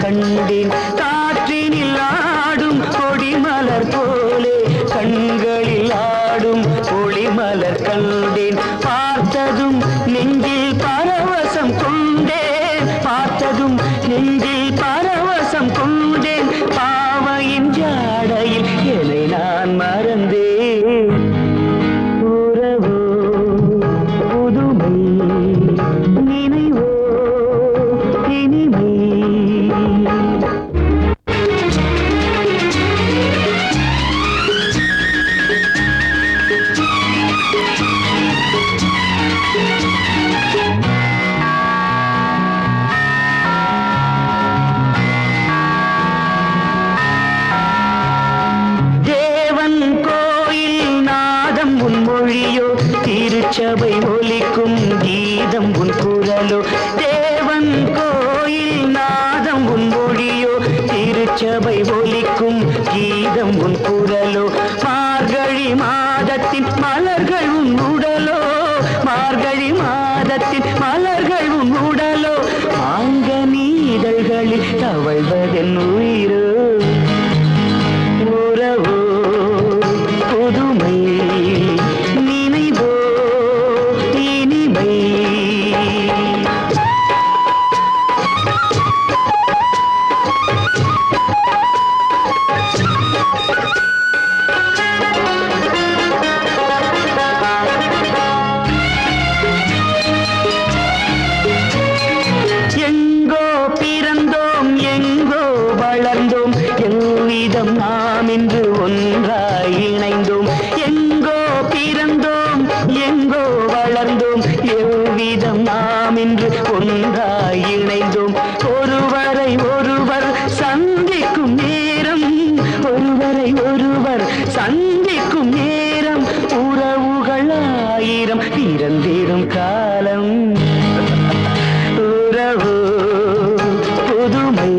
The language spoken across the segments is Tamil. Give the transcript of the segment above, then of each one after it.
கண்டேன் காற்றினில் ஆடும் கொடிமலர் போலே கண்களில் ஆடும் ஒளிமலர் கண்டேன் பார்த்ததும் நெஞ்சில் பரவசம் கொண்டேன் பார்த்ததும் நெஞ்சில் பரவசம் கொண்டேன் பாவையின் ஜாடையில் என்னை நான் மறந்தேன் உறவோ புதுமை நினைவோ இனிமை திருச்சபை ஒலிக்கும் கீதம் உன் குரலோ தேவன் கோயில் நாதம் உன் மொழியோ திருச்சபை ஒலிக்கும் கீதம் உன் குரலோ மார்கழி மாதத்தின் மலர்கள் உன் உடலோ மார்கழி மாதத்தின் மலர்கள் உன் உடலோ ஆங்க நீதழ்களில் தவழ்வதென் உயிரோ உறவோ புதுமை நாம் இன்று ஒன்றாய் இணைந்தோம் எங்கோ பிறந்தோம் எங்கோ வளர்ந்தோம் எவ்விதம் நாம் இன்று ஒன்றாய் இணைந்தோம். ஒருவரை ஒருவர் சந்திக்கும் நேரம், ஒருவரை ஒருவர் சந்திக்கும் நேரம், உறவுகள் ஆயிரம் பிறந்திடும் காலம். உறவோ புதுமை,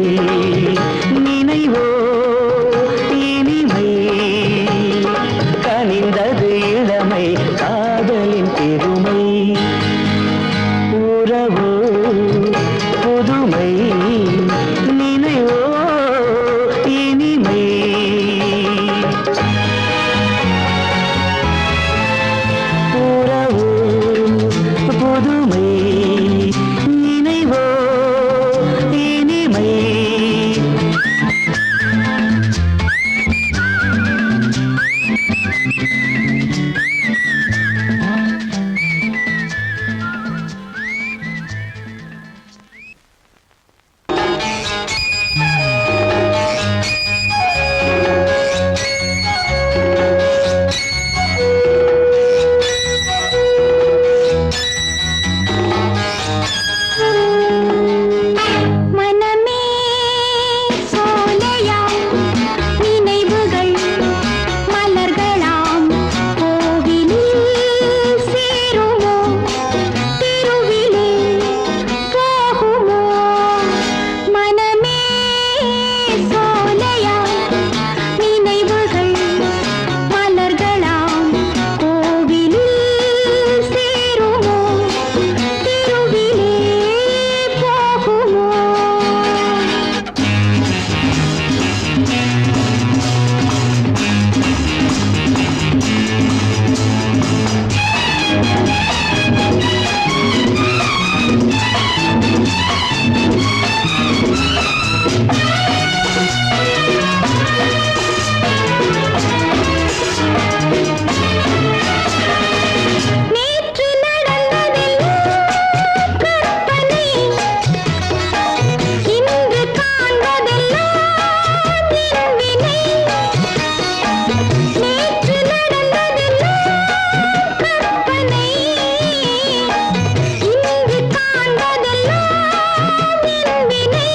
நினைவோ இனிமை, கனிந்தது இளமை காதலின் பெருமை. உறவோ புதுமை, நினைவோ இனிமை. உறவோ புதுமை, நினைவோ இனிமை. மனமே சோலையாம், நினைவுகள் மலர்களாம், கோவிலில் சேருமோ, தெருவிலே போகுமோ. மனமே சோலையாம், நினைவுகள் மலர்களாம், கோவிலில் சேருமோ, தெருவிலே போகுமோ. நேற்று நடந்ததெல்லாம் கற்பனை, இன்று காண்பதெல்லாம் என் வினை. நேற்று நடந்ததெல்லாம் கற்பனை, இன்று காண்பதெல்லாம் என் வினை.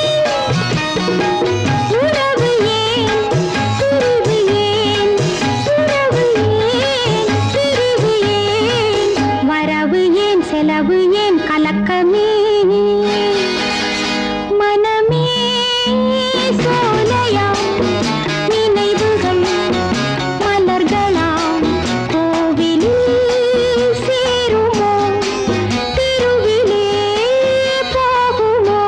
உறவு ஏன், பிரிவு ஏன், உறவு ஏன், பிரிவு ஏன், வரவு ஏன், செலவு ஏன், கலக்கமே. மனமே சோலையாம், நினைவுகள் மலர்களாம், கோவிலில் சேருமோ, தெருவிலே போகுமோ.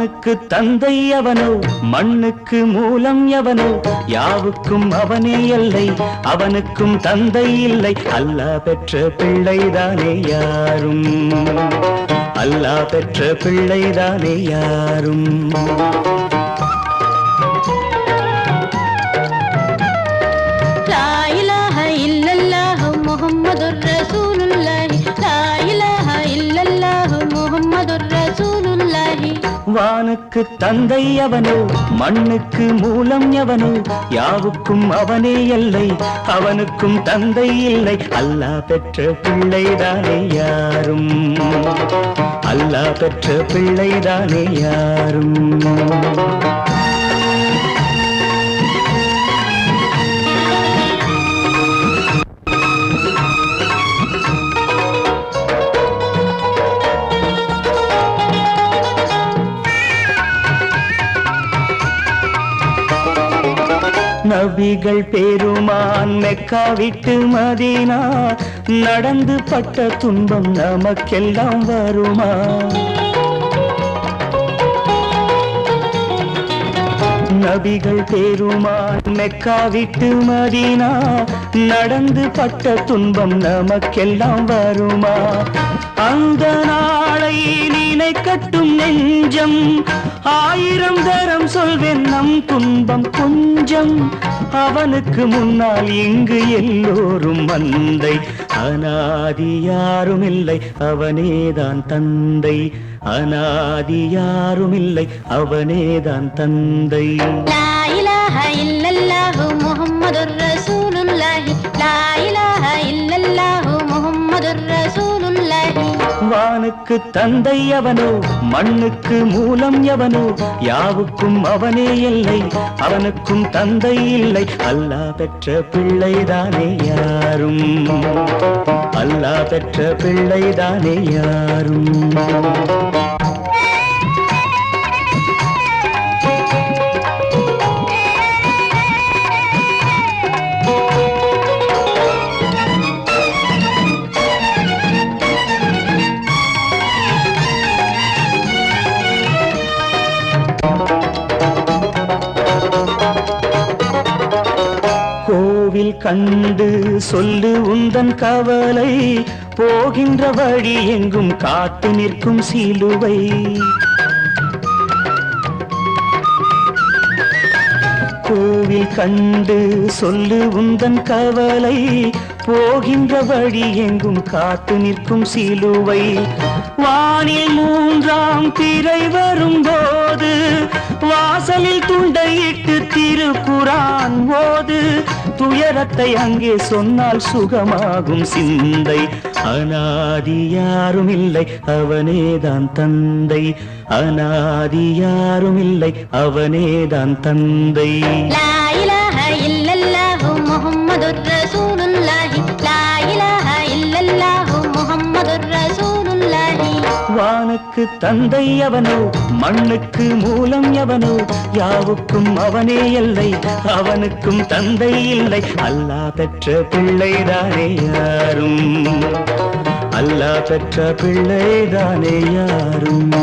வானுக்கு தந்தை அவனோ, மண்ணுக்கு மூலம் எவனோ, யாவுக்கும் அவனே எல்லை, அவனுக்கும் தந்தை இல்லை. அல்லாஹ் பெற்ற பிள்ளைதானே யாரும், அல்லாஹ் பெற்ற பிள்ளைதானே யாரும். லா இலாஹ இல்லல்லாஹ் முஹம்மதுர் ரசூலுல்லாஹ், லா இலாஹ இல்லல்லாஹ் முஹம்மதுர் ரசூலுல்லாஹ். வானுக்கு தந்தை அவனோ, மண்ணுக்கு மூலம் எவனோ, யாவுக்கும் அவனே எல்லை, அவனுக்கும் தந்தை இல்லை. அல்லாஹ் பெற்ற பிள்ளைதானே யாரும், அல்லாஹ் பெற்ற பிள்ளைதானே யாரும். நபிகள் பெருமான் மெக்கா விட்டு மதீனா, நடந்து பட்ட துன்பம் நமக்கெல்லாம் வருமா? நபிகள் பெருமான் மெக்கா விட்டு மதீனா, நடந்து பட்ட துன்பம் நமக்கெல்லாம் வருமா? அந்த நாளை நினைக்கட்டும் நெஞ்சம், ஆயிரம் தரம் சொல்வேன் நம் துன்பம் கொஞ்சம். அவனுக்கு முன்னால் இங்கு எல்லோரும் மந்தை, அனாதி யாரும் இல்லை அவனேதான் தந்தை, அனாதி யாரும் இல்லை அவனேதான் தந்தை. லா இலாஹ இல்லல்லாஹ் முஹம்மதுர் ரசூலுல்லாஹ், லா இலாஹ இல்லல்லாஹ் முஹம்மதுர் ரசூலுல்லாஹ். வானுக்கு தந்தை அவனோ, மண்ணுக்கு மூலம் எவனோ, யாவுக்கும் அவனே எல்லை, அவனுக்கும் தந்தை இல்லை. அல்லாஹ் பெற்ற பிள்ளைதானே யாரும், அல்லாஹ் பெற்ற பிள்ளைதானே யாரும். கோவில் கண்டு சொல்லு உந்தன் கவலை, போகின்ற வழி எங்கும் காத்து நிற்கும் சிலுவை. கோவில் கண்டு சொல்லு உந்தன் கவலை, போகின்ற வழி எங்கும் காத்து நிற்கும் சிலுவை. வானில் மூன்றாம் பிறை வரும்போது, வாசலில் துண்டையிட்டு திருக்குரான் ஓது. துயரத்தை அங்கே சொன்னால் சுகமாகும் சிந்தை, அனாதி யாரும் இல்லை அவனேதான் தந்தை, அனாதி யாரும் இல்லை அவனேதான் தந்தை. லா இலாஹ இல்லல்லாஹ் முஹம்மதுர் ரசூலுல்லாஹ், லா இலாஹ இல்லல்லாஹ் முஹம்மதுர் ரசூலுல்லாஹ். வானுக்கு தந்தை அவனோ, மண்ணுக்கு மூலம் எவனோ, யாவுக்கும் அவனே எல்லை, அவனுக்கும் தந்தை இல்லை. அல்லாஹ் பெற்ற பிள்ளைதானே யாரும், அல்லாஹ் பெற்ற பிள்ளைதானே யாரும்.